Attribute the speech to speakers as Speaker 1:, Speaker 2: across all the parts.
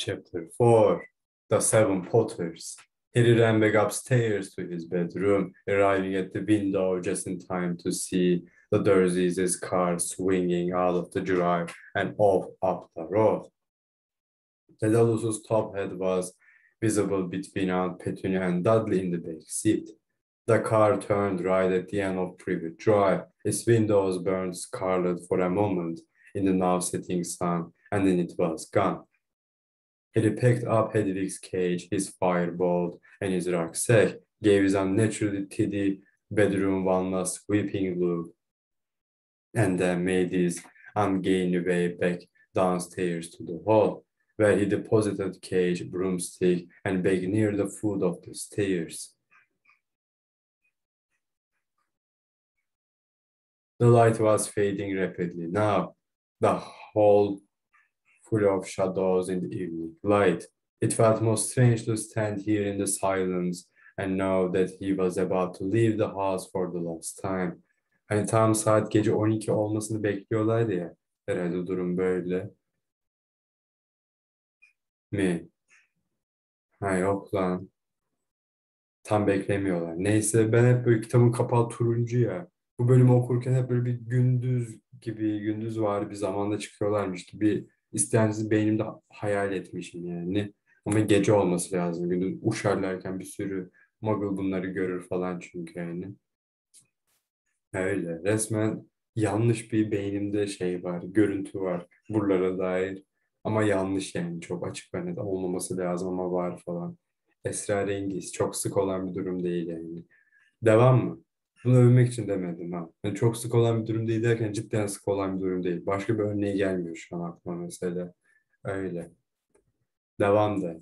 Speaker 1: Chapter 4 The Seven Potters. Harry ran back upstairs to his bedroom, arriving at the window just in time to see the Dursleys' car swinging out of the drive and off up the road. Daedalus's top hat was visible between Aunt Petunia and Dudley in the back seat. The car turned right at the end of Privet Drive. Its windows burned scarlet for a moment in the now setting sun, and then it was gone. Harry picked up Hedwig's cage, his firebolt, and his rucksack, gave his unnaturally tiddy bedroom one last sweeping look, and then made his ungainly way back downstairs to the hall, where he deposited cage, broomstick, and bag near the foot of the stairs. The light was fading rapidly now, the hall full of shadows in the evening light. It felt most strange to stand here in the silence and know that he was about to leave the house for the last time. Hani tam saat gece 12 olmasını bekliyorlar ya. Herhalde durum böyle. Mi? Ha yok lan. Tam beklemiyorlar. Neyse ben hep böyle kitabın kapağı turuncu ya. Bu bölümü okurken hep böyle bir gündüz gibi, gündüz var bir zamanda çıkıyorlarmış gibi istemsiz beynimde hayal etmişim yani. Ama gece olması lazım. Gündüz uşarlarken bir sürü muggle bunları görür falan çünkü yani. Öyle. Resmen yanlış bir beynimde şey var, görüntü var buralara dair. Ama yanlış yani. Çok açık ve net olmaması lazım ama var falan. Esrarengiz. Çok sık olan bir durum değil yani. Devam mı? Bunu övmek için demedim ha. Yani çok sık olan bir durum değil derken cidden sık olan bir durum değil. Başka bir örneği gelmiyor şu an aklıma mesela. Öyle. Devam da.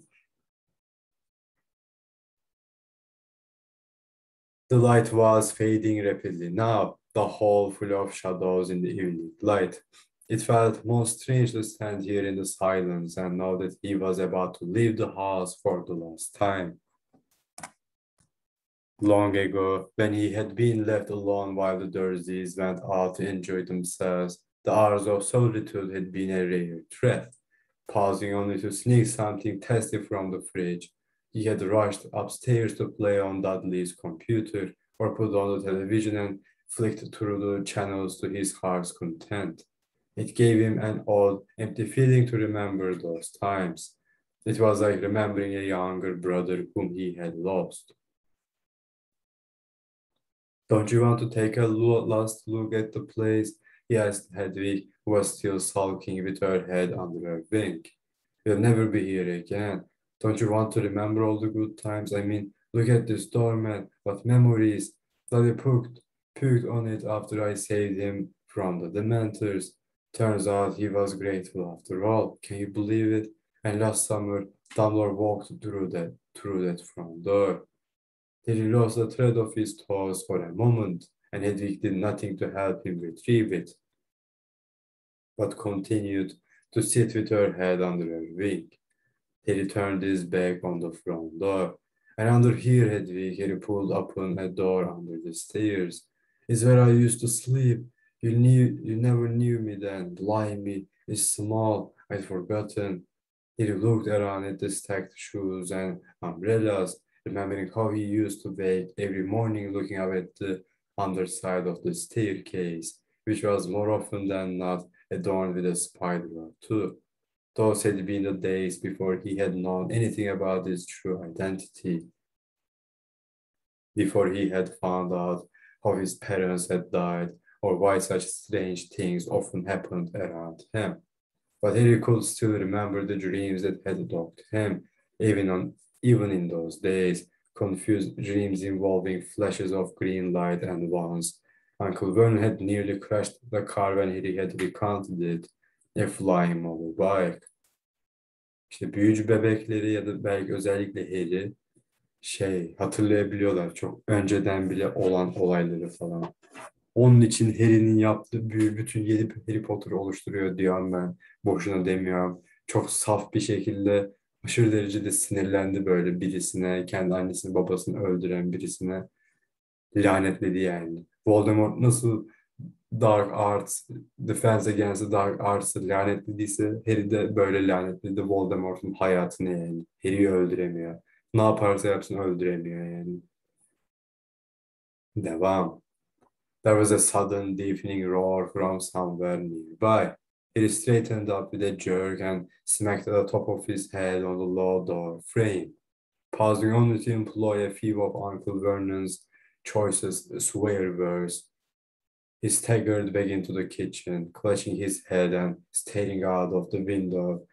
Speaker 1: The light was fading rapidly. Now, the hall full of shadows in the evening light. It felt most strange to stand here in the silence and know that he was about to leave the house for the last time. Long ago, when he had been left alone while the Dursleys went out to enjoy themselves, the hours of solitude had been a rare treat. Pausing only to sneak something tasty from the fridge, he had rushed upstairs to play on Dudley's computer or put on the television and flicked through the channels to his heart's content. It gave him an odd, empty feeling to remember those times. It was like remembering a younger brother whom he had lost. Don't you want to take a last look at the place? He asked Hedwig, who was still sulking with her head under her wing. We'll never be here again. Don't you want to remember all the good times? I mean, look at this doormat, what memories. Daddy puked on it after I saved him from the Dementors. Turns out he was grateful after all. Can you believe it? And last summer, Dumbledore walked through that front door. He lost the thread of his thoughts for a moment, and Hedwig did nothing to help him retrieve it, but continued to sit with her head under her wing. Harry turned his back on the front door. And under here, Hedwig, Harry pulled open a door under the stairs. It's where I used to sleep. You never knew me then. Blimey, it's small. I'd forgotten. Harry looked around at the stacked shoes and umbrellas, remembering how he used to wake every morning looking up at the underside of the staircase, which was more often than not adorned with a spider or two. Those had been the days before he had known anything about his true identity, before he had found out how his parents had died or why such strange things often happened around him. But Harry could still remember the dreams that had dogged him, even in those days, confused dreams involving flashes of green light and once Uncle Vernon had nearly crashed the car when Harry had recounted it, a flying motorbike. İşte büyücü bebekleri ya da belki özellikle Harry hatırlayabiliyorlar çok önceden bile olan olayları falan. Onun için Harry'nin yaptığı büyü bütün 7 Harry Potter'ı oluşturuyor diyorum ben. Boşuna demiyorum. Çok saf bir şekilde aşırı derecede sinirlendi böyle birisine, kendi annesini babasını öldüren birisine lanetledi yani. Voldemort nasıl Dark Arts, Defense Against the Dark Arts'ı lanetlediyse Harry de böyle lanetledi Voldemort'un hayatını yani. Harry'i öldüremiyor. Ne yaparsa yapsın öldüremiyor yani. Devam. There was a sudden deafening roar from somewhere nearby. He straightened up with a jerk and smacked the top of his head on the low door frame, pausing only to employ a few of Uncle Vernon's choicest swear words. He staggered back into the kitchen, clutching his head and staring out of the window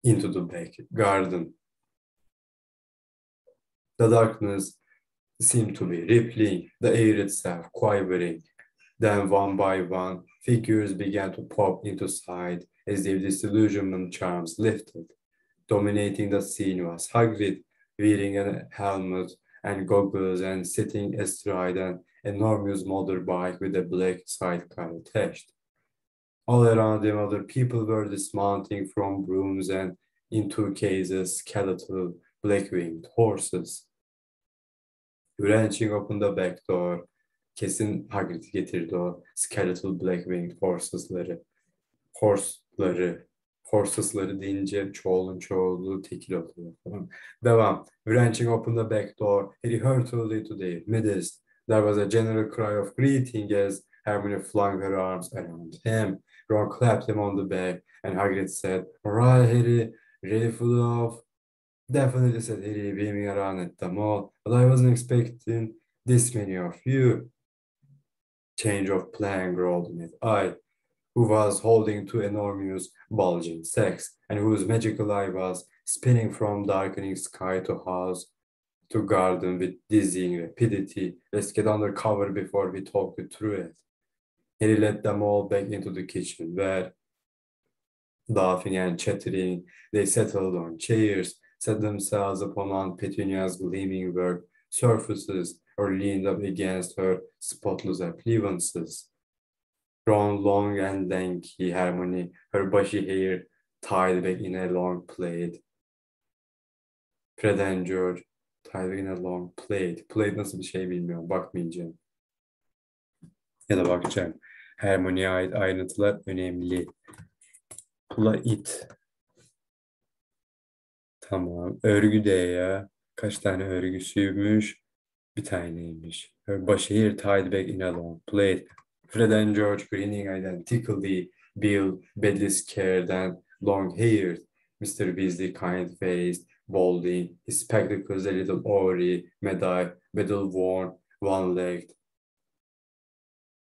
Speaker 1: into the back garden. The darkness seemed to be rippling, the air itself quivering. Then one by one, figures began to pop into sight as their disillusionment charms lifted. Dominating the scene was Hagrid, wearing a helmet and goggles and sitting astride an enormous motorbike with a black sidecar attached. All around him, other people were dismounting from brooms and, in two cases, skeletal black-winged horses. Wrenching open the back door, kesin Hagrid getirdi o skeletal black-winged horses'ları deyince çoğulun çoğulu tekil oluyor falan. Devam. Wrenching open the back door, Harry hurtled into their midst. There was a general cry of greeting as Hermione flung her arms around him. Ron clapped him on the back, and Hagrid said, "All right, Harry, ready for the off?" Definitely, said Harry, beaming around at them all, but I wasn't expecting this many of you. Change of plan, growled Mid-Eye, who was holding two enormous bulging sacks, and whose magical eye was spinning from darkening sky to house to garden with dizzying rapidity. Let's get under cover before we talk you through it. Harry led them all back into the kitchen, where, laughing and chattering, they settled on chairs, set themselves upon Aunt Petunia's gleaming work surfaces, or leaned up against her spotless appliances. Ron, long and lanky, Hermione, her bushy hair tied back in a long plait. Fred and George, tied back in a long plait. Plait nasıl bir şey bilmiyorum, bakmayacağım. Ya da bakacağım. Hermione'ye ait ayrıntılar önemli. Plait. Tamam. Örgü de ya. Kaç tane örgüsüymüş? Bir taneymiş. Her başı here tied back in a long plait. Fred and George, grinning identically, Bill, badly scared and long-haired, Mr. Weasley, kind-faced, balding, his spectacles a little awry, Mad-Eye, battle-worn, one-legged,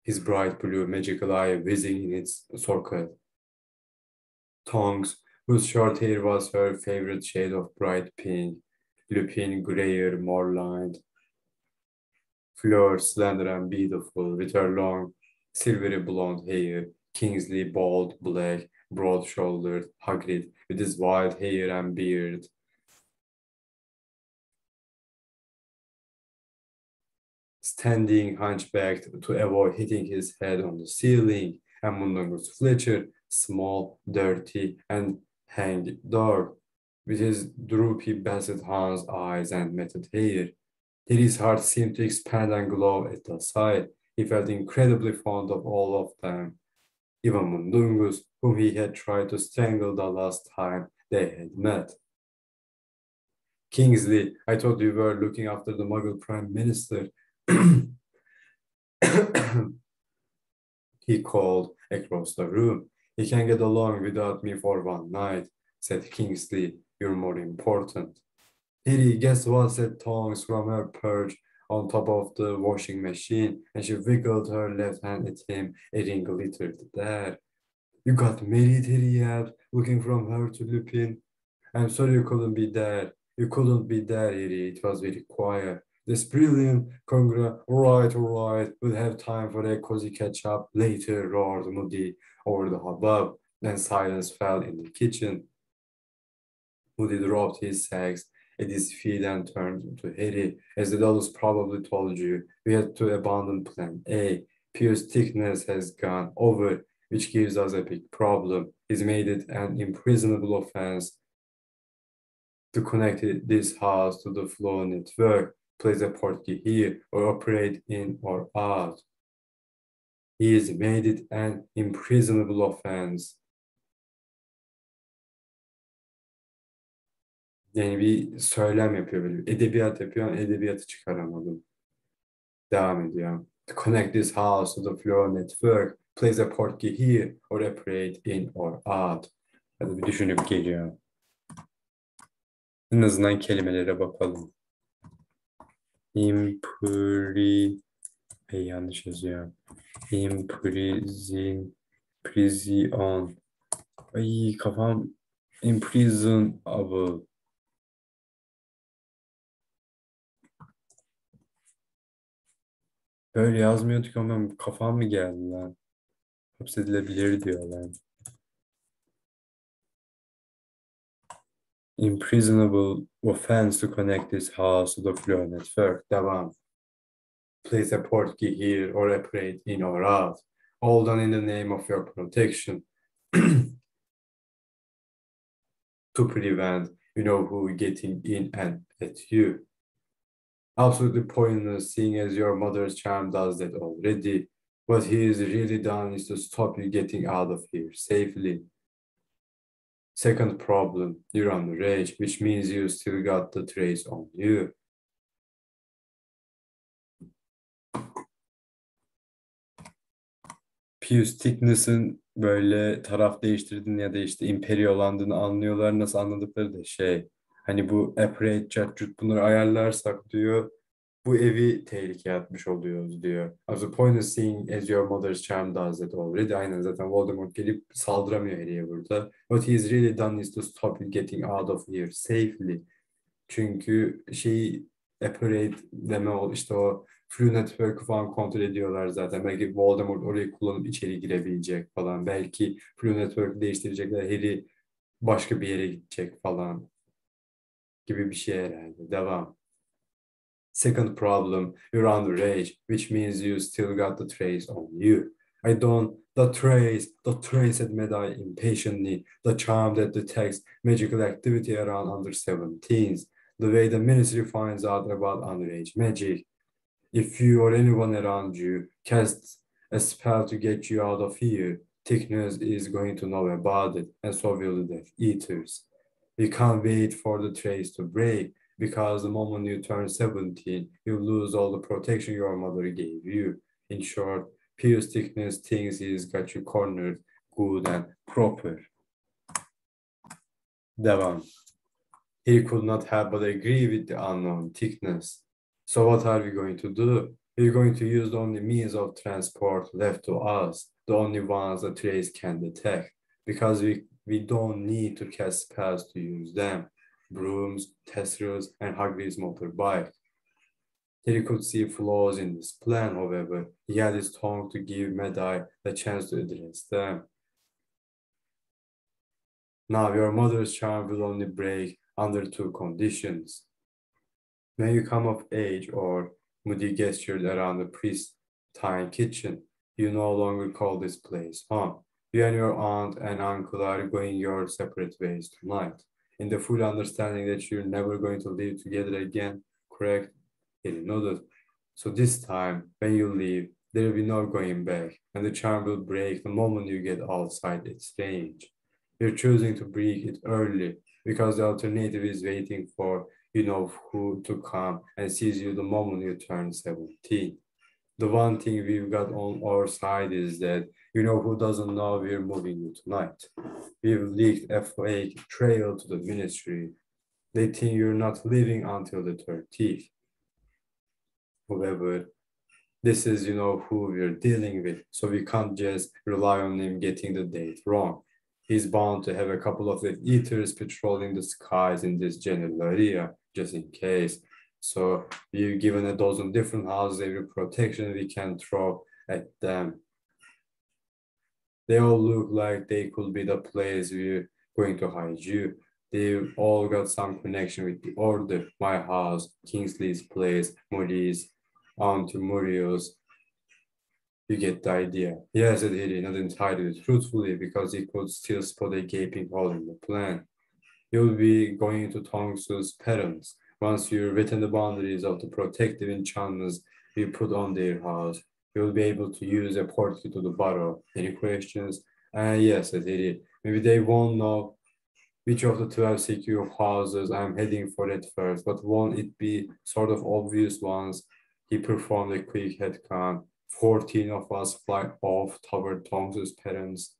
Speaker 1: his bright blue magical eye whizzing in its socket. Tongs, whose short hair was her favorite shade of bright pink, Lupin, grayer, more lined, Fleur, slender and beautiful, with her long, silvery blonde hair, Kingsley, bald, black, broad-shouldered, Hagrid, with his wild hair and beard. Standing hunchbacked to avoid hitting his head on the ceiling, and Mundungus Fletcher, small, dirty, and hanged dark, with his droopy basset hound's eyes and matted hair. Harry's heart seemed to expand and glow at the sight. He felt incredibly fond of all of them, even Mundungus, whom he had tried to strangle the last time they had met. Kingsley, I thought you were looking after the Muggle Prime Minister. He called across the room. "He can get along without me for one night," said Kingsley. "You're more important." "Harry, guess what?" said Tongs from her perch on top of the washing machine, and she wiggled her left hand at him. A ring glittered there. "You got married," Harry yelled, looking from her to Lupin. "I'm sorry you couldn't be there. You couldn't be there, Harry. It was very quiet." "That's brilliant. All right. We'll have time for a cozy catch-up later," roared Moody over the hubbub. Then silence fell in the kitchen. Moody dropped his sacks at his feet and turned to Harry. "As the Dulles probably told you, we had to abandon Plan A. Pugh's thickness has gone over, which gives us a big problem. He's made it an imprisonable offense to connect this house to the flow network, place a portkey here, or operate in or out." He has made it an imprisonable offense. Yani bir söylem yapıyor böyle. Edebiyat yapıyor ama edebiyatı çıkaramadım. Devam ediyor. To connect this house to the floor network, place a portkey here or operate in or out. Hadi bir düşünüp geliyor. En azından kelimelere bakalım. Yanlış yazıyor. Prison. Ay kafam. Imprisonable. Böyle yazmıyorduk ama kafam mı geldi lan? Hapsedilebilir diyorlar. Imprisonable offense to connect this house to the floor network. Devam. Place a portkey here or operate in or out. All done in the name of your protection. To prevent who getting in and at you. Absolutely pointless, seeing as your mother's charm does that already. What he is really done is to stop you getting out of here safely. Second problem, you're underage, which means you still got the trace on you. Pius Thickness'ın böyle taraf değiştirdiğini ya da işte imperiolandığını anlıyorlar. Nasıl anladıkları da hani bu operate, judge, bunları ayarlarsak diyor bu evi tehlikeye atmış oluyoruz diyor. As the point of seeing as your mother's charm does that already. Aynen zaten Voldemort gelip saldıramıyor Harry'e burada. What he's really done is to stop you getting out of here safely. Çünkü operate deme işte o Flu Network'ı falan kontrol ediyorlar zaten. Belki Voldemort orayı kullanıp içeri girebilecek falan. Belki Flu Network'ı değiştirecekler. Harry başka bir yere gidecek falan gibi bir şey herhalde. Devam. Second problem, you're underage, which means you still got the trace on you. I don't, the trace, said Medai impatiently, the charm that detects magical activity around under 17s, the way the ministry finds out about underage magic. If you or anyone around you casts a spell to get you out of here, Thickness is going to know about it, and so will the Death Eaters. We can't wait for the trace to break, because the moment you turn 17, you lose all the protection your mother gave you. In short, Pius Thickness thinks he's got you cornered good and proper. Devam. He could not help but agree with the unknown Thickness. So what are we going to do? We're going to use the only means of transport left to us, the only ones the trace can detect, because we don't need to cast spells to use them. Brooms, tesseract, and Hagrid's motorbike. Harry could see flaws in this plan, however. He had his tongue to give Medai the chance to address them. Now, your mother's charm will only break under two conditions. When you come of age, or Moody gestured around the pristine kitchen, you no longer call this place home. You and your aunt and uncle are going your separate ways tonight, in the full understanding that you're never going to live together again, correct? Harry nodded. So this time, when you leave, there will be no going back, and the charm will break the moment you get outside its range. You're choosing to break it early, because the alternative is waiting for who to come and seize you the moment you turn 17. The one thing we've got on our side is that who doesn't know we're moving you tonight. We've leaked a fake trail to the ministry. They think you're not leaving until the 30th. However, this is, who we're dealing with, so we can't just rely on him getting the date wrong. He's bound to have a couple of the eaters patrolling the skies in this general area, just in case. So we've given a dozen different houses every protection we can throw at them. They all look like they could be the place we're going to hide you. They've all got some connection with the order, my house, Kingsley's place, Murray's, Aunt Murray's. You get the idea. Yes, said Harry, not entirely truthfully, because he could still spot a gaping hole in the plan. You'll be going to Tonks's parents once you're within the boundaries of the protective enchantments we put on their house. You'll be able to use a portkey to borrow. Any questions? Yes, said Harry. Maybe they won't know which of the 12 secure houses I'm heading for at first, but won't it be sort of obvious once he performed a quick head count? 14 of us fly off toward Tom's parents.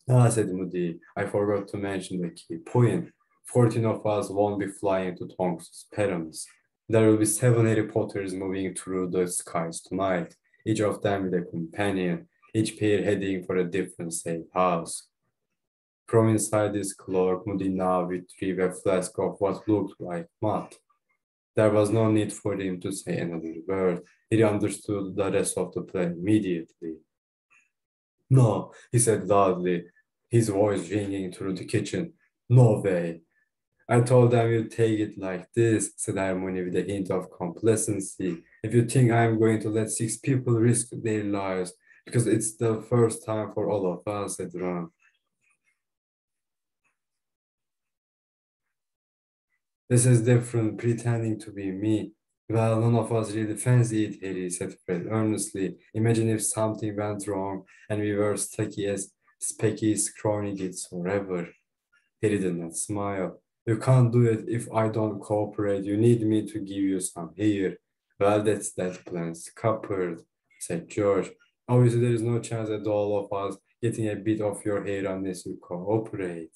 Speaker 1: Said Moody, I forgot to mention the key point. 14 of us won't be flying to Tom's parents. There will be 7 Harry Potters moving through the skies tonight, each of them with a companion, each pair heading for a different safe house. From inside his cloak, Moody now retrieved a flask of what looked like mud. There was no need for him to say another word. He understood the rest of the plan immediately. No, he said loudly, his voice ringing through the kitchen. No way. I told them you'd take it like this, said Harmony with a hint of complacency. If you think I'm going to let 6 people risk their lives, because it's the first time for all of us, said Ron. This is different, pretending to be me. Well, none of us really fancy it, Harry, said Fred earnestly. Imagine if something went wrong and we were stuck as Specky scrawny kids forever. Harry did not smile. You can't do it if I don't cooperate. You need me to give you some hair. Well, that's that plan scuppered, said George. Obviously, there is no chance at all of us getting a bit of your hair unless you cooperate.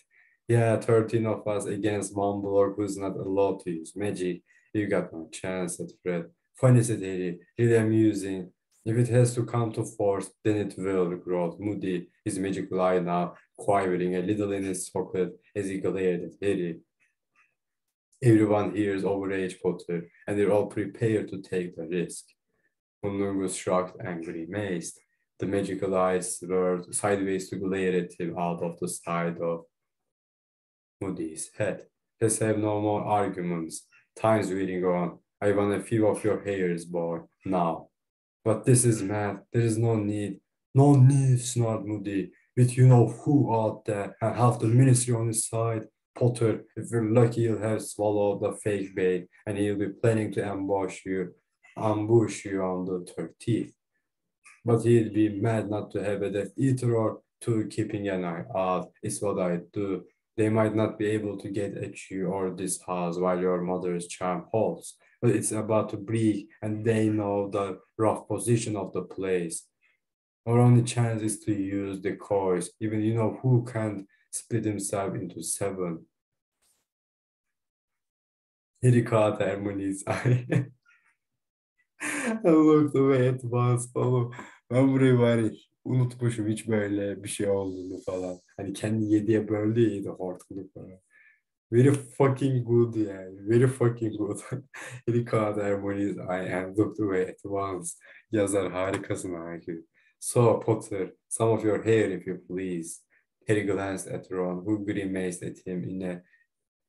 Speaker 1: Yeah, 13 of us against one bloke who's not allowed to use magic. You got no chance, said Fred. Funny, said Harry. Really amusing. If it has to come to force, then it will, growled Moody, his magical eye now quivering a little in his socket as he glared at Harry. Everyone here is overage, Potter, and they're all prepared to take the risk. Munlung was shocked, angry, amazed. The magical eyes were sideways to glare at him out of the side of Moody's head. Let's have no more arguments. Time's wearing on. I want a few of your hairs, boy, now. But this is mad. There is no need. No need, snarled Moody. With you know who out there and half the ministry on his side. Potter, if you're lucky, he'll have swallowed the fake bait and he'll be planning to ambush you on the 30th. But he'd be mad not to have a Death Eater or two keeping an eye out. It's what I do. They might not be able to get at you or this house while your mother's charm holds, but it's about to break and they know the rough position of the place. Our only chance is to use the coins, even you know who can't split himself into 7. He caught Harmony's eye. I looked away at once. Oğlum, ben burayı bari unutmuşum hiç böyle bir şey olduğunu falan. Hani kendi 7'ye böldü ya 7 hortluk falan. Very fucking good yani. Very fucking good. He caught Harmony's eye and looked away at once. Yazar harikasın Harry. So Potter, some of your hair if you please. Harry glanced at Ron, who grimaced at him in a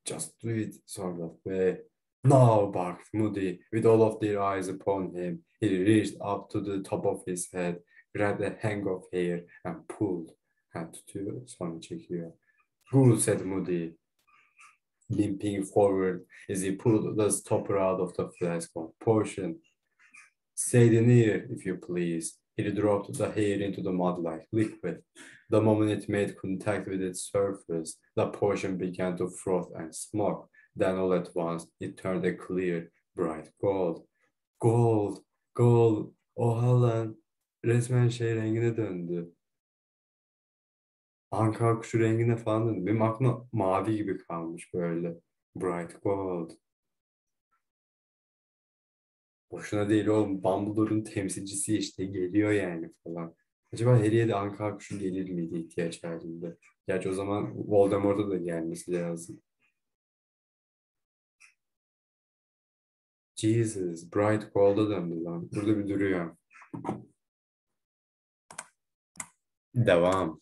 Speaker 1: just do it sort of way. No, barked Moody, with all of their eyes upon him. He reached up to the top of his head, grabbed a hang of hair, and pulled. Hand tutuyor, sonra çekiyor. Good, said Moody, limping forward as he pulled the stopper out of the flask of potion. Say the near, if you please. He dropped the hair into the mud like liquid. The moment it made contact with its surface, the potion began to froth and smoke. Then all at once, it turned a clear, bright gold. Gold, gold. Oha lan. Resmen şey rengine döndü. Anka kuşu rengine falan döndü. Benim aklıma mavi gibi kalmış böyle. Bright gold. Boşuna değil oğlum. Dumbledore'un temsilcisi işte geliyor yani falan. Acaba Harry'e de Anka kuşu gelir miydi ihtiyaç halinde? Gerçi o zaman Voldemort'a da gelmesi lazım. Jesus, Bright Gold'a döndü lan. Burada bir duruyor. Devam.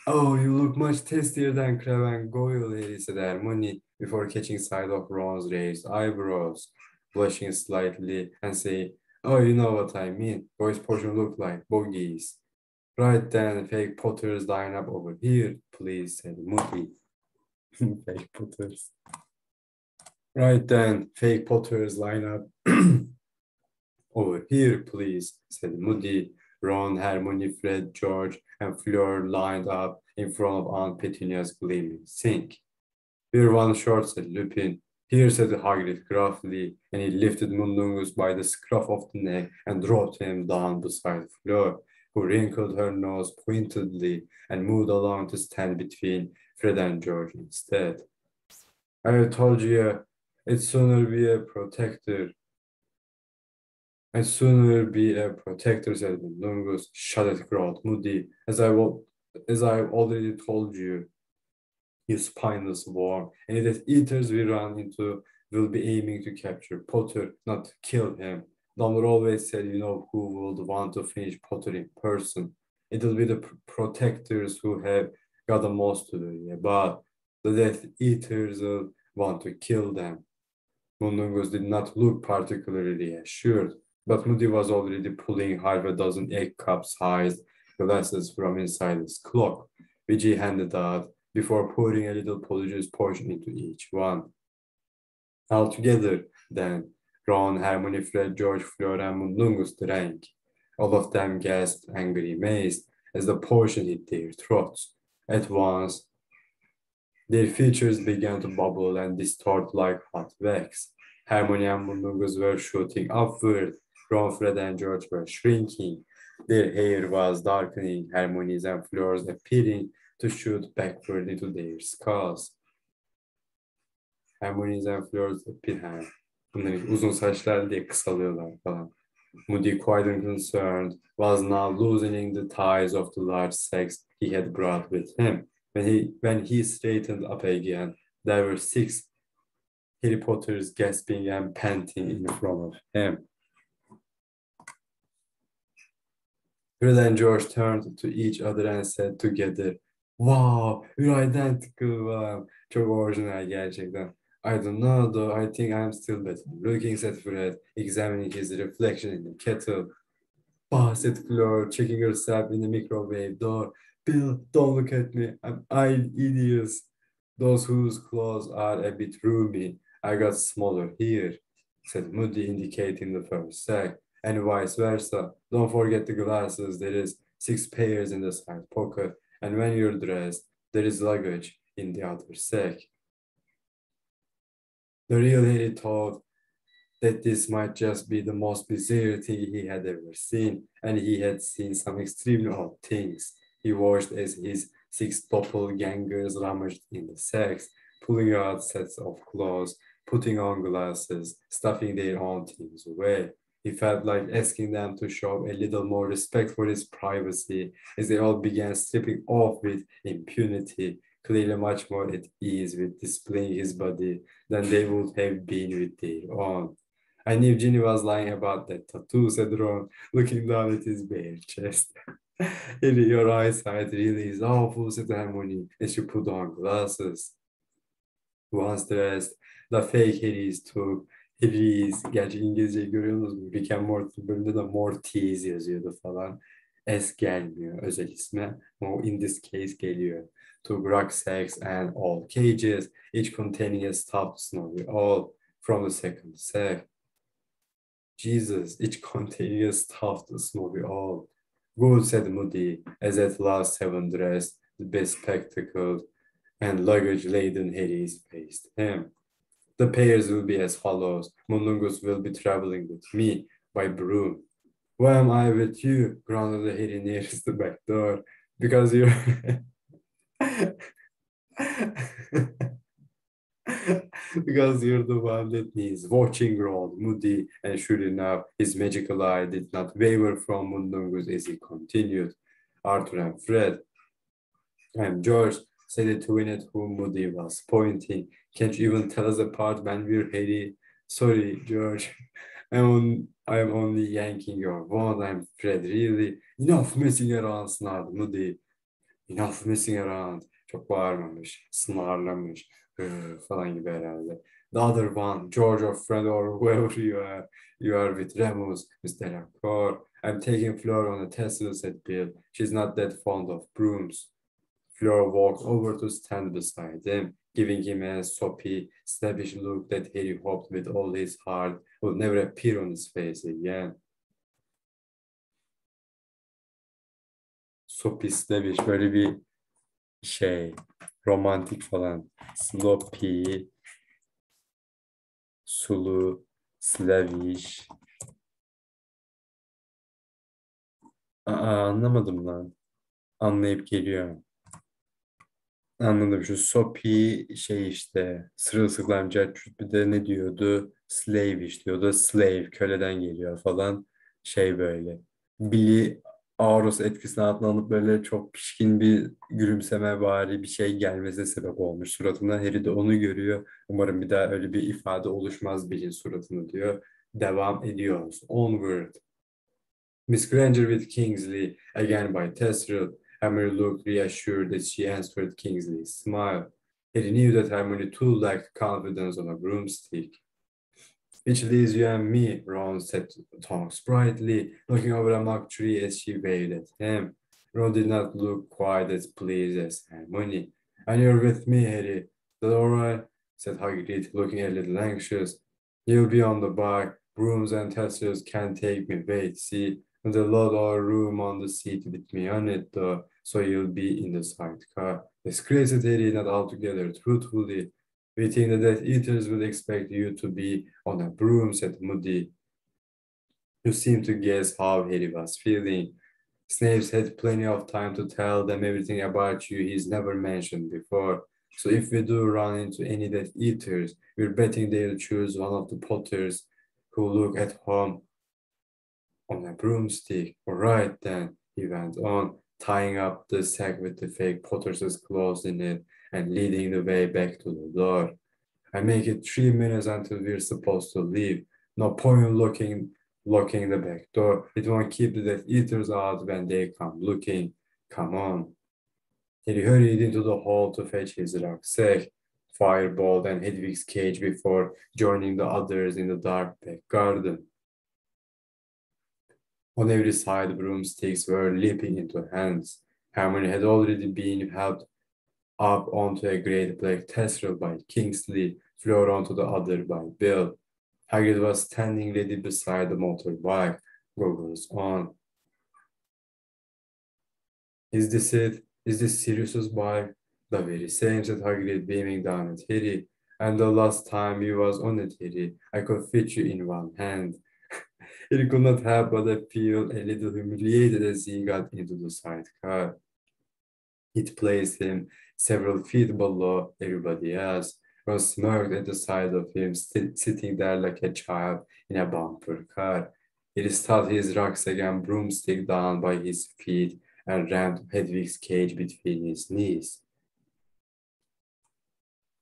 Speaker 1: Oh, you look much tastier than Crab and Goyle, Harry said Hermione before catching sight of Ron's raised eyebrows, blushing slightly and saying, oh, you know what I mean. Boys' portion look like bogies. Right then, fake Potters line up over here, please, said Moody. Fake Potters. Right then, fake Potters line up Over here, please, said Moody. Ron, Hermione, Fred, George, and Fleur lined up in front of Aunt Petunia's gleaming sink. We're one short, said Lupin. Here, said Hagrid gruffly, and he lifted Mundungus by the scruff of the neck and dropped him down beside Fleur, who wrinkled her nose pointedly and moved along to stand between Fred and George instead. I told you, I'd sooner be a protector, said Mundungus. Shut it, growled Moody. As I've already told you, you spineless worm. Any Death Eaters we run into will be aiming to capture Potter, not to kill him. Dumbledore always said, you know who would want to finish Potter in person. It'll be the protectors who have got the most to do, but the Death Eaters will want to kill them. Mundungus did not look particularly reassured, but Moody was already pulling half a dozen egg cup-sized glasses from inside his cloak, which he handed out before pouring a little polyjuice portion into each one. Altogether, then, Ron, Hermione, Fred, George, Fleur, and Mundungus drank. All of them gasped and grimaced as the potion hit their throats. At once, their features began to bubble and distort like hot wax. Hermione and Mundungus were shooting upward. Ron, Fred, and George were shrinking. Their hair was darkening. Hermione's and Fleur's appearing to shoot backward into their skulls. Hermione's and Fleur's appearing. Bunların uzun saçlar diye kısalıyorlar falan. Moody, quite unconcerned, was now loosening the ties of the large sacks he had brought with him. When he straightened up again, there were 6 Harry Potters gasping and panting in front of him. Fred and George turned to each other and said together, "Wow, we're identical." Çok orijinal gerçekten. I don't know though, I think I'm still better looking, said Fred, examining his reflection in the kettle. Bah, said Fleur, checking herself in the microwave door. Bill, don't look at me, I'm idiots. Those whose clothes are a bit roomy, I got smaller here, said Moody, indicating the first sack, and vice versa. Don't forget the glasses, there is 6 pairs in the side pocket, and when you're dressed, there is luggage in the other sack. The real Harry thought that this might just be the most bizarre thing he had ever seen, and he had seen some extremely odd things. He watched as his 6 doppelgangers rummaged in the sacks, pulling out sets of clothes, putting on glasses, stuffing their own things away. He felt like asking them to show a little more respect for his privacy as they all began stripping off with impunity, clearly much more at ease with displaying his body than they would have been with their own. I knew Ginny was lying about that tattoo, said Ron, looking down at his bare chest. Harry, your eyesight really is awful, said Hermione, as she put on glasses. Once dressed, the fake Harry's, gerçek İngilizceyi görüyorsunuz mu? Rick and Morty bölümünde de Morty's yazıyordu falan. S gelmiyor özel isme. O in this case geliyor. 2 rucksacks and all cages, each containing a stuffed snowy owl from the second sack. Jesus, each containing a stuffed snowy owl. Good, said Moody, as at last 7 dressed, the bespectacled and luggage-laden Harrys faced him. The pairs will be as follows. Mundungus will be traveling with me by broom. Why am I with you? Growled Harry nearest the back door. Because you're... because you're the one that needs watching, growled Moody, and sure enough, his magical eye did not waver from Mundungus as he continued. Arthur and Fred and George, said the twin at whom Moody was pointing. Can't you even tell us apart when we're Harry? Sorry, George. I'm only yanking your wand. I'm Fred, really. Enough messing around, snarled Moody. Enough messing around. Çok bağırmamış, snarlamış falan gibi herhalde. The other one, George or Fred or whoever you are with Remus, Mr. Accor. I'm taking Fleur on a tessel, said Bill. She's not that fond of brooms. Fleur walked over to stand beside him, giving him a soppy, snappish look that Harry hoped with all his heart would never appear on his face again. Sopislemiş böyle bir şey. Romantik falan. Sloppy, sulu, slavish. Anlamadım lan. Anlayıp geliyor. Anladım, şu soppy şey işte sırılsıklam carçurt, bir de ne diyordu? Slavish diyordu. Slave köleden geliyor falan. Şey böyle. Billy Aros etkisine altına alıp böyle çok pişkin bir gülümseme bari bir şey gelmesine sebep olmuş suratına. Harry de onu görüyor. Umarım bir daha öyle bir ifade oluşmaz Billy'in suratını diyor. Devam ediyoruz. Onward. Miss Granger with Kingsley, again by Tesseril. Harmony looked reassured as she answered Kingsley's smile. He knew that Harmony too lacked confidence on a broomstick. Which leaves you and me, Ron said Tonks brightly, looking over a mock tree as she waved at him. Ron did not look quite as pleased as Harmony. And you're with me, Harry. Is that all right? Said Hagrid, looking a little anxious. You'll be on the bike. Brooms and testers can't take me. Wait, see? There's a lot of room on the seat with me on it, though, so you'll be in the sidecar. Disgrace it, Harry, not altogether truthfully. We think the Death Eaters will expect you to be on a broom, said Moody, who seemed to guess how Harry was feeling. Snape's had plenty of time to tell them everything about you he's never mentioned before. So if we do run into any Death Eaters, we're betting they'll choose one of the Potters who look at home on a broomstick. All right then, he went on, tying up the sack with the fake Potter's clothes in it and leading the way back to the door. I make it 3 minutes until we're supposed to leave. No point in locking the back door. It won't keep the Death Eaters out when they come looking. Come on. He hurried into the hall to fetch his rucksack, Fireball, and Hedwig's cage before joining the others in the dark back garden. On every side, broomsticks were leaping into hands. Hermione had already been helped up onto a great black tesseract by Kingsley, floor onto the other by Bill. Hagrid was standing ready beside the motorbike, goggles on. Is this it? Is this Sirius's bike? The very same, said Hagrid, beaming down at Harry. And the last time you was on it, Harry, I could fit you in one hand. He could not help but feel a little humiliated as he got into the sidecar. It placed him several feet below everybody else. Ron smirked at the sight of him sitting there like a child in a bumper car. He stuffed his rucksack and broomstick down by his feet and rammed Hedwig's cage between his knees.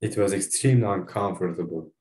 Speaker 1: It was extremely uncomfortable.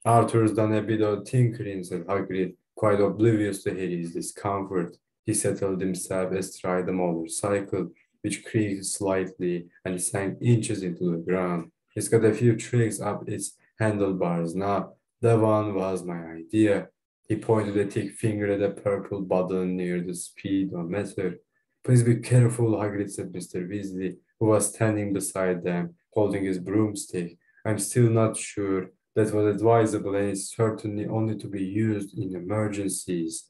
Speaker 1: Arthur's done a bit of tinkering, said Hagrid, quite oblivious to Harry's discomfort. He settled himself astride the motorcycle, which creaked slightly and sank inches into the ground. It's got a few tricks up its handlebars now. That one was my idea. He pointed a thick finger at a purple button near the speedometer. Please be careful, Hagrid, said Mr. Weasley, who was standing beside them, holding his broomstick. I'm still not sure that was advisable and is certainly only to be used in emergencies.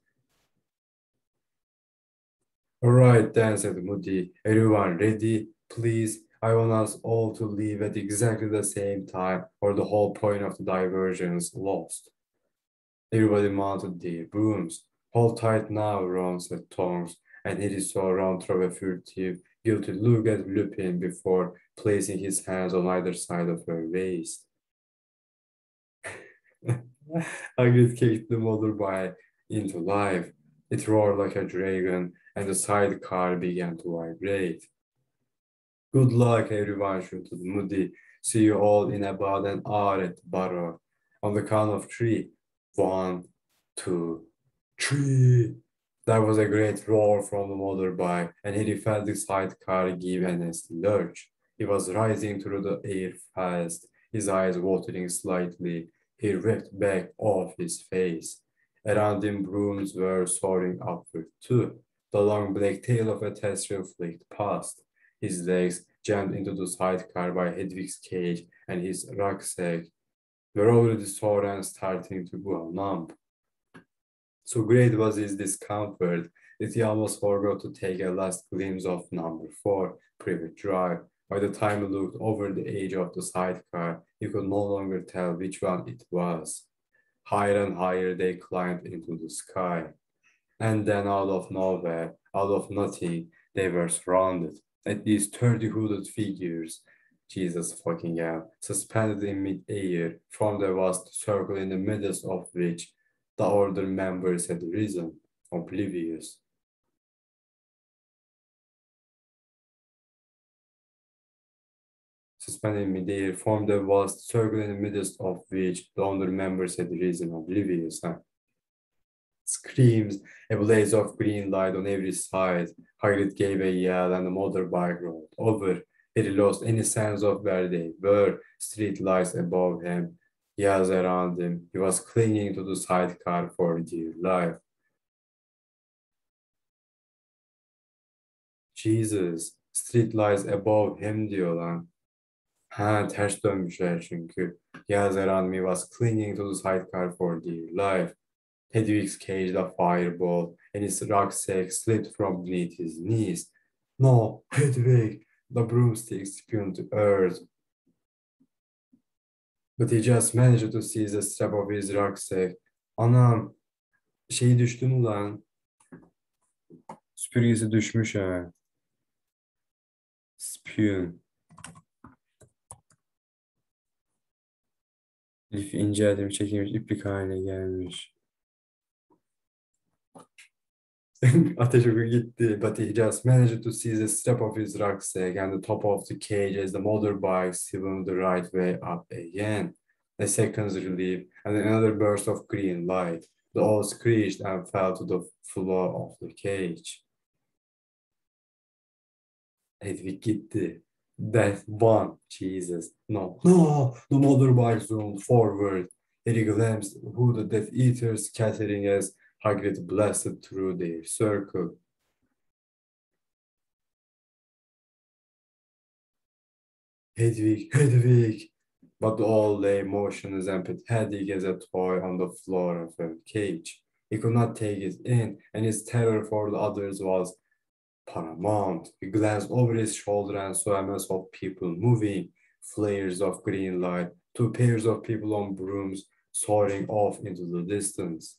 Speaker 1: All right, then, said Moody. Everyone ready? Please, I want us all to leave at exactly the same time or the whole point of the diversion is lost. Everybody mounted their brooms. Hold tight now, Ron, said Tonks, and Harry saw Ron throw a furtive, guilty look at Lupin before placing his hands on either side of her waist. Hagrid kicked the motorbike into life. It roared like a dragon, and the sidecar began to vibrate. Good luck, everyone, shouted Moody. See you all in about an hour at the Barrow. On the count of three. 1, 2, 3. There was a great roar from the motorbike, and Harry felt the sidecar give a nasty lurch. He was rising through the air fast, his eyes watering slightly. He ripped back off his face. Around him, brooms were soaring upward too. The long black tail of a tesseract flicked past. His legs jammed into the sidecar by Hedwig's cage, and his rucksack were already sore and starting to go numb. So great was his discomfort that he almost forgot to take a last glimpse of number 4, Privet Drive. By the time he looked over the edge of the sidecar, he could no longer tell which one it was. Higher and higher they climbed into the sky. And then out of nowhere, out of nothing, they were surrounded. At least 30 hooded figures, Jesus fucking hell, suspended in mid-air, formed a vast circle in the midst of which the order members had risen, oblivious. Suspended in mid-air, formed a vast circle in the midst of which the order members had risen, oblivious. Screams, a blaze of green light on every side. Hagrid gave a yell and the motorbike rolled over. He lost any sense of where they were. Street lights above him, yells around him. He was clinging to the sidecar for dear life. Jesus, street lights above him diyor lan. Ha, ters dönmüşler çünkü. Yells around me, was clinging to the sidecar for dear life. Hedwig's caged a fireball, and his rucksack slipped from beneath his knees. No, Hedwig! The broomstick spun to earth. But he just managed to seize the strap of his rucksack. Anam, şey düştü mü lan? Süpürgesi düşmüş ha. Spun. Lif inceltilmiş, çekilmiş, iplik haline gelmiş. Ateş oku gitti, but he just managed to seize the strap of his rucksack and the top of the cage as the motorbike spun the right way up again. A second's relief and another burst of green light. The all screeched and fell to the floor of the cage. Hedwig gitti. That one, Jesus. No, the motorbike zoomed forward. He glimpsed who the Death Eaters scattering as Hagrid blasted through their circle. Hedwig! But all lay motionless and pathetic as a toy on the floor of a cage. He could not take it in, and his terror for the others was paramount. He glanced over his shoulder and saw a mass of people moving, flares of green light, 2 pairs of people on brooms soaring off into the distance.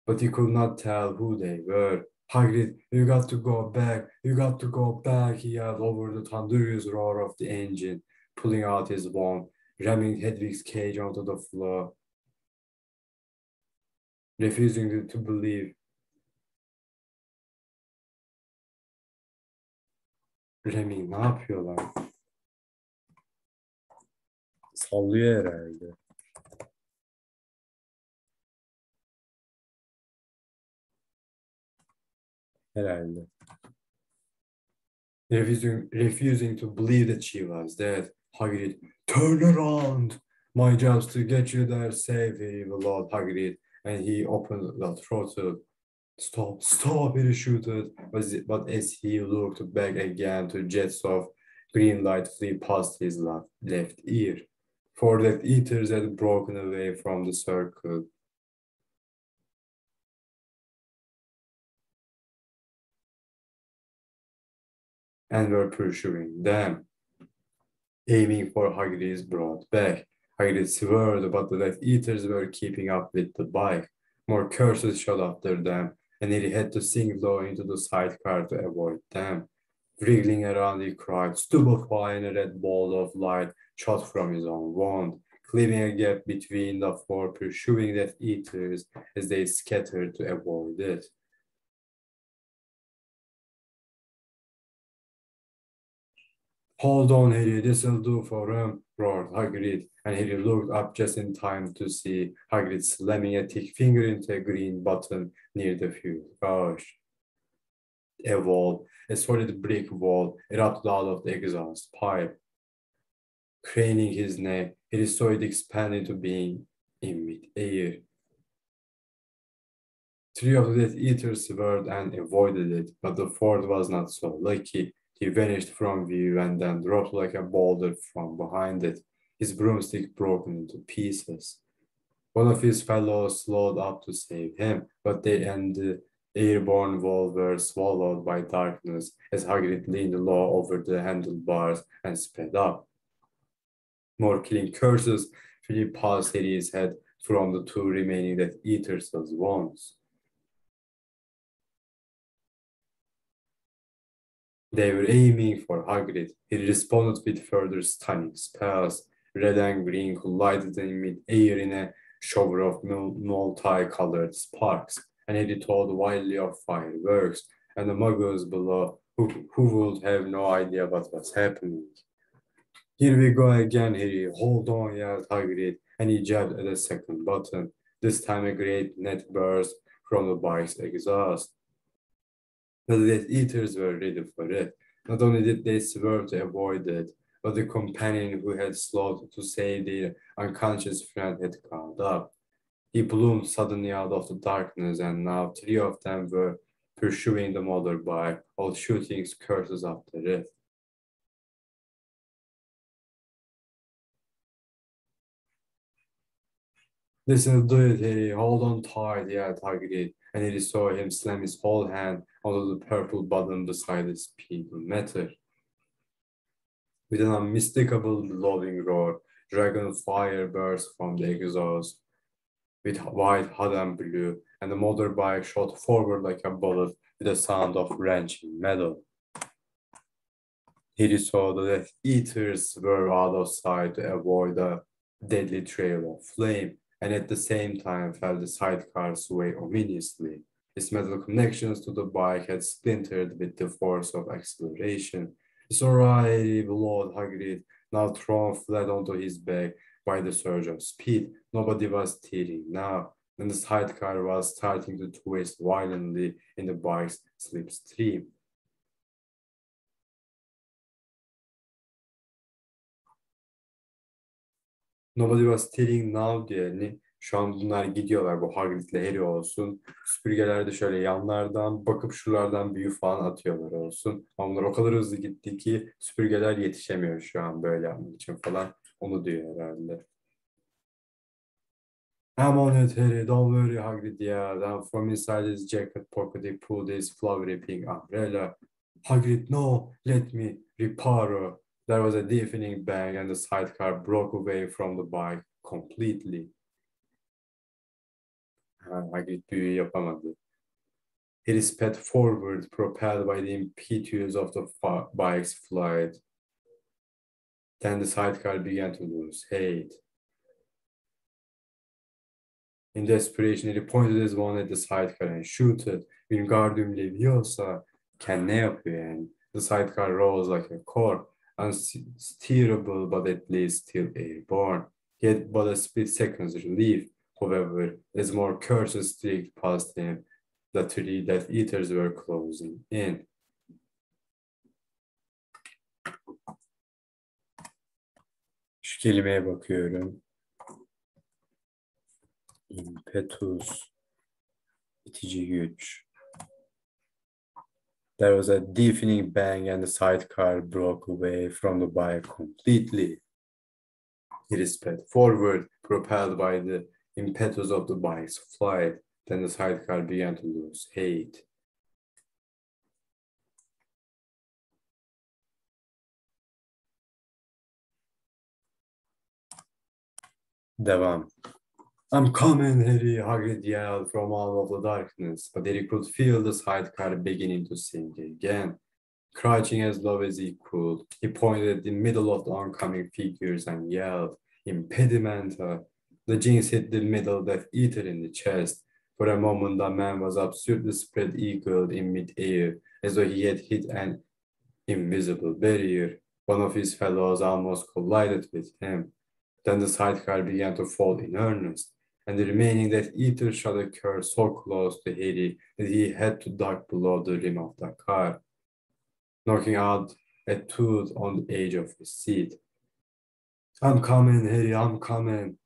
Speaker 1: But he could not tell who they were. Hagrid, you got to go back, he yelled over the thunderous roar of the engine, pulling out his wand, ramming Hedwig's cage onto the floor, refusing to believe. Remy ne yapıyorlar? Sallıyor herhalde. Herhalde. Refusing to believe that she was dead. Hagrid, turn around! My job's to get you there safe, he bellowed Hagrid, and he opened the throttle. Stop, he shouted, but as he looked back again, 2 jets of green light flew past his left ear. 4 Death Eaters had broken away from the circle. And were pursuing them, aiming for Hagrid's broad back. Hagrid swerved, but the Death Eaters were keeping up with the bike. More curses shot after them, and he had to sink low into the sidecar to avoid them. Wriggling around, he cried, stupefied, and a red ball of light shot from his own wand, cleaving a gap between the 4 pursuing Death Eaters as they scattered to avoid it. Hold on, Harry, this'll do for him, roared Hagrid, and Harry looked up just in time to see Hagrid slamming a thick finger into a green button near the fuel gauge. A wall, a solid brick wall, erupted out of the exhaust pipe. Craning his neck, Harry saw it expand into being in mid-air. 3 of the Death Eaters swerved and avoided it, but the 4th was not so lucky. He vanished from view and then dropped like a boulder from behind it, his broomstick broken into pieces. One of his fellows slowed up to save him, but they and the airborne wolves were swallowed by darkness as Hagrid leaned low over the handlebars and sped up. More killing curses Philip passed Harry's head from the two remaining Death Eaters' wounds. They were aiming for Hagrid. He responded with further stunning spells. Red and green collided in mid-air in a shower of multicolored sparks, and Harry told wildly of fireworks, and the muggles below who would have no idea what was happening. Here we go again, Harry. Hold on, yelled Hagrid, and he jabbed at the second button. This time a great net burst from the bike's exhaust. The Death Eaters were ready for it. Not only did they swerve to avoid it, but the companion who had slowed to save their unconscious friend had caught up. He bloomed suddenly out of the darkness, and now three of them were pursuing the motorbike, all shooting curses after it. This'll do it, Harry. Hold on tight, yelled Hagrid, and Harry saw him slam his whole hand onto the purple button beside the speedometer. With an unmistakable blowing roar, dragon fire burst from the exhaust, with white, hot and blue, and the motorbike shot forward like a bullet with a sound of wrenching metal. Harry saw the Death Eaters were out of sight to avoid a deadly trail of flame, and at the same time felt the sidecar sway ominously. Its metal connections to the bike had splintered with the force of acceleration. "It's all right," bellowed Hagrid, now thrown flat onto his back by the surge of speed. Nobody was teetering now, and the sidecar was starting to twist violently in the bike's slipstream. Nobody was teetering now diye şu an bunlar gidiyorlar, bu Hagrid'le Harry olsun. Süpürgeler de şöyle yanlardan bakıp şuralardan büyü falan atıyorlar olsun. Onlar o kadar hızlı gitti ki süpürgeler yetişemiyor şu an böyle yapmak için falan. Onu diyor herhalde. "I'm on it, Harry. Don't worry, Hagrid yelled. And from inside his jacket pocket he pulled his flowery pink umbrella. "Hagrid, no, let me, Reparo." There was a deafening bang and the sidecar broke away from the bike completely. Hagrid büyü yapamadı. Harry sped forward, propelled by the impetus of the bike's flight. Then the sidecar began to lose height. In desperation, he pointed his one at the sidecar and shooted. Wingardium Leviosa. Ken ne yapıyor yani? The sidecar rose like a cork, unsteerable but at least still airborne. He had but a split second's relief. However, as more curses streaked past him, the three Death Eaters were closing in. Şu kelimeye bakıyorum. Impetus, itici güç. There was a deafening bang and the sidecar broke away from the bike completely. He sped forward, propelled by the impetus of the bike's flight. Then the sidecar began to lose height. Devam. "I'm coming, Harry," Hagrid yelled from out of the darkness, but Harry could feel the sidecar beginning to sink again. Crouching as low as he could, he pointed at the middle of the oncoming figures and yelled, "Impedimenta!" The jinx hit the middle Death Eater in the chest. For a moment, the man was absurdly spread-eagled in mid-air, as though he had hit an invisible barrier. One of his fellows almost collided with him. Then the sidecar began to fall in earnest, and the remaining Death Eater shot a curse so close to Harry that he had to duck below the rim of the car, knocking out a tooth on the edge of his seat. "I'm coming, Harry, I'm coming."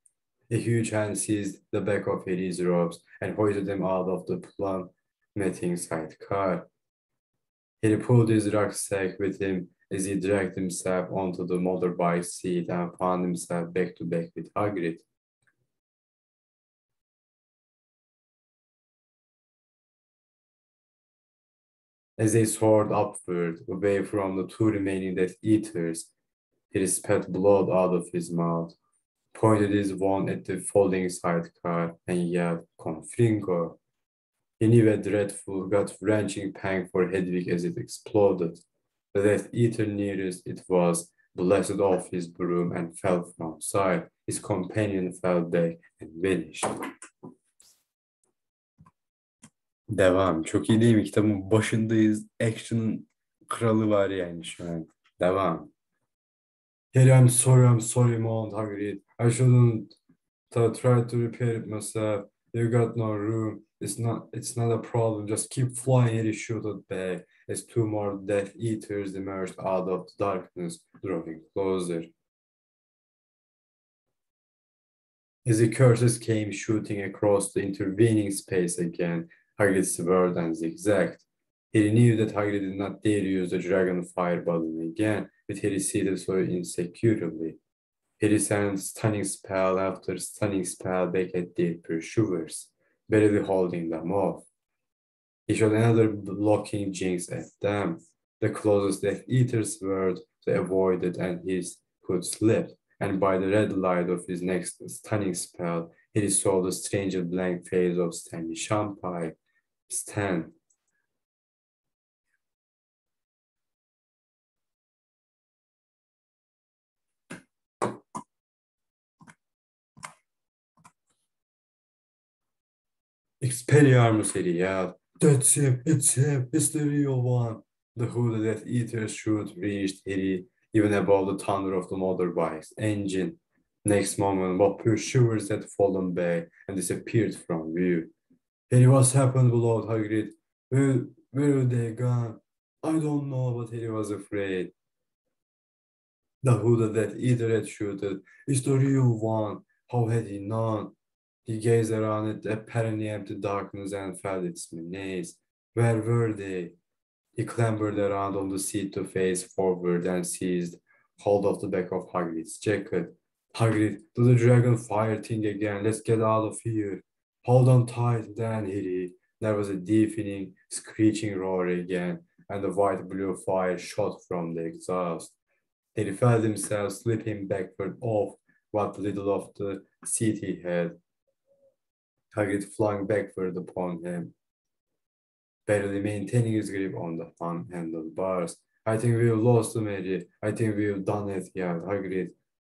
Speaker 1: A huge hand seized the back of Harry's robes and hoisted him out of the plummeting sidecar. Harry pulled his rucksack with him as he dragged himself onto the motorbike seat and found himself back to back with Hagrid. As they soared upward, away from the two remaining Death Eaters, he spat blood out of his mouth, pointed his wand at the folding sidecar, and yelled, "Confringo!" He knew a dreadful, gut-wrenching pang for Hedwig as it exploded. The Death Eater nearest it was blasted off his broom and fell from sight. His companion fell back and vanished. Devam. Çok iyi değil mi? Kitabın başındayız. Action'ın kralı var yani şu an. Devam. Here I'm sorry, Mount Hagrid. I shouldn't try to repair it myself. You got no room. It's not a problem. Just keep flying and he shooted back as two more Death Eaters emerged out of the darkness, drawing closer. As the curses came shooting across the intervening space again, Hagrid swerved and zigzagged. Harry knew that Hagrid did not dare use the dragon fire balloon again, with Harry seated so insecurely. Harry sent stunning spell after stunning spell back at their pursuers, barely holding them off. He shot another blocking jinx at them. The closest Death Eaters were they avoided and his foot slipped, and by the red light of his next stunning spell, he saw the strange blank face of Stanley Champagne. Stan. Expelliarmus, Harry yelled. That's him, it's the real one. The hooded Death Eater's shoot reached Harry even above the thunder of the motorbike's engine. Next moment, both pursuers had fallen back and disappeared from view. Harry, what's happened below, Hagrid? Where have they gone? I don't know, but Harry was afraid. The hooded Death Eater had shooted. It's the real one. How had he known? He gazed around at the apparently empty darkness and felt its menace. Where were they? He clambered around on the seat to face forward and seized hold of the back of Hagrid's jacket. Hagrid, do the dragon fire thing again. Let's get out of here. Hold on tight, then, Harry. There was a deafening, screeching roar again, and the white-blue fire shot from the exhaust. Harry felt himself slipping backward off what little of the seat he had. Hagrid flung backward upon him, barely maintaining his grip on the handlebars. I think we've lost him, Harry. I think we've done it, yelled Hagrid.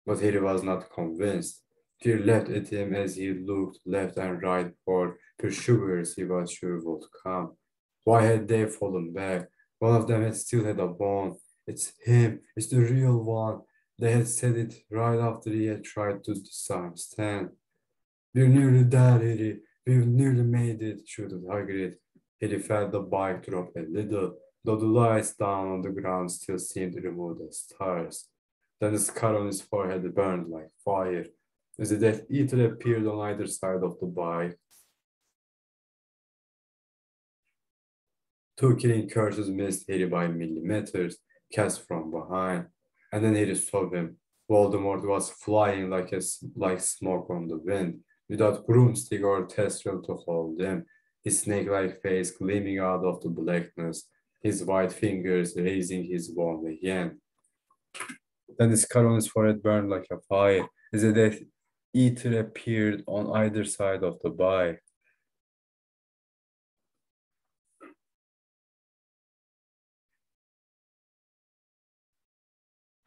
Speaker 1: But Harry was not convinced. Fear leapt at him as he looked left and right for pursuers he was sure would come. Why had they fallen back? One of them had still had a bone. It's him. It's the real one. They had said it right after he had tried to disarm Stan. We're nearly there, Harry. We've nearly made it, shouted Hagrid. Harry felt the bike drop a little, though the lights down on the ground still seemed remote as stars. Then the scar on his forehead burned like fire, as the Death Eater appeared on either side of the bike. Two killing curses missed Harry by millimeters, cast from behind, and then Harry saw him. Voldemort was flying like smoke on the wind, without broomstick or tesseract to hold him, his snake-like face gleaming out of the blackness, his white fingers raising his wand again. Then the scar on his forehead burned like a fire, as the Death Eater appeared on either side of the bike.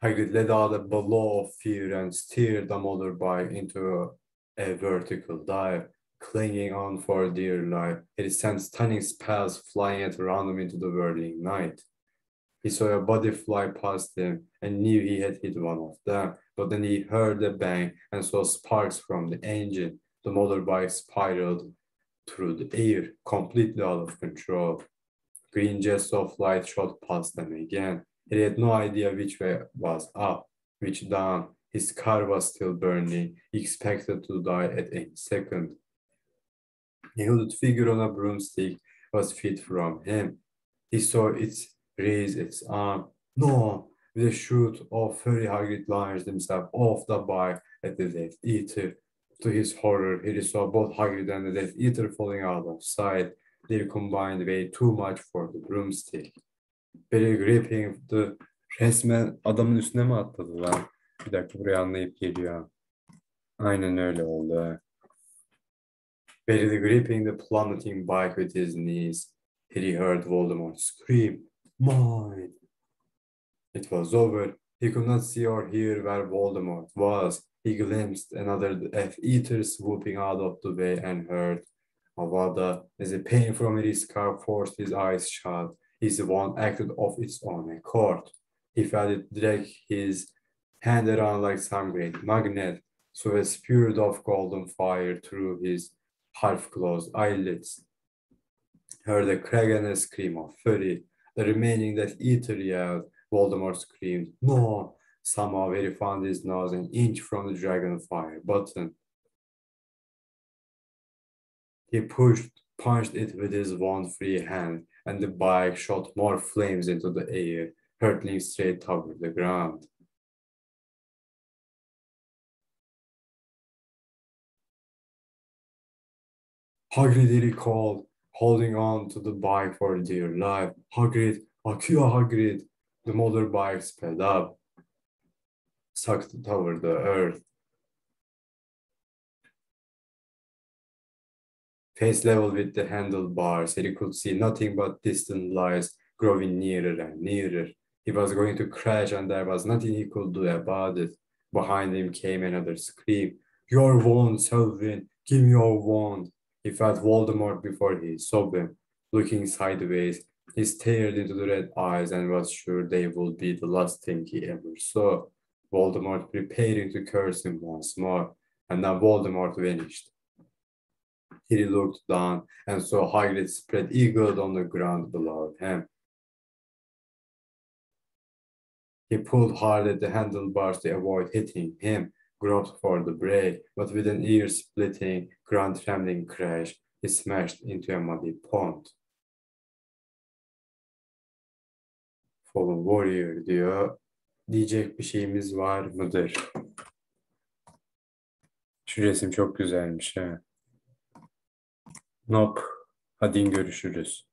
Speaker 1: Hagrid let out a bellow of fear and steered the motorbike into a vertical dive, clinging on for dear life. He sent stunning spells flying at random into the whirling night. He saw a body fly past him and knew he had hit one of them, but then he heard a bang and saw sparks from the engine. The motorbike spiraled through the air, completely out of control. Green jets of light shot past them again. He had no idea which way was up, which down. His car was still burning. He expected to die at any second. A hooded figure on a broomstick was feet from him. He saw it raise its arm. No! With a shoot of fury, Hagrid launched himself off the bike at the Death Eater. To his horror, he saw both Hagrid and the Death Eater falling out of sight. They combined way too much for the broomstick. Very gripping the resmen adamın üstüne mi atladılar? Bir dakika buraya anlayıp geliyor. Aynen öyle oldu. Very gripping the plummeting bike with his knees. He heard Voldemort scream, "Mine!" It was over. He could not see or hear where Voldemort was. He glimpsed another Death Eater swooping out of the way and heard Avada, as a pain from his scarf forced his eyes shut. His wand acted of its own accord. He felt it drag his hand around like some great magnet, so a spirit of golden fire through his half-closed eyelids. Heard a crack and a scream of fury. The remaining Death Eater yelled. Voldemort screamed, "No!" Somehow he found his nose an inch from the dragon fire button. He punched it with his wand-free hand, and the bike shot more flames into the air, hurtling straight toward the ground. Hagrid, he called, holding on to the bike for dear life. Hagrid, Akio Hagrid! The motorbike sped up, sucked toward the earth. Face level with the handlebars, he could see nothing but distant lights growing nearer and nearer. He was going to crash and there was nothing he could do about it. Behind him came another scream. "Your wand, Selvin! Give me your wand!" He felt Voldemort before he saw him. Looking sideways, he stared into the red eyes and was sure they would be the last thing he ever saw. Voldemort preparing to curse him once more, and now Voldemort vanished. He looked down and saw Hagrid spread eagled on the ground below him. He pulled hard at the handlebars to avoid hitting him, groped for the brake, but with an ear-splitting, ground-trembling crash, he smashed into a muddy pond. Fallen Warrior diyor. Diyecek bir şeyimiz var mıdır? Şu resim çok güzelmiş ha. Nope. Hadi görüşürüz.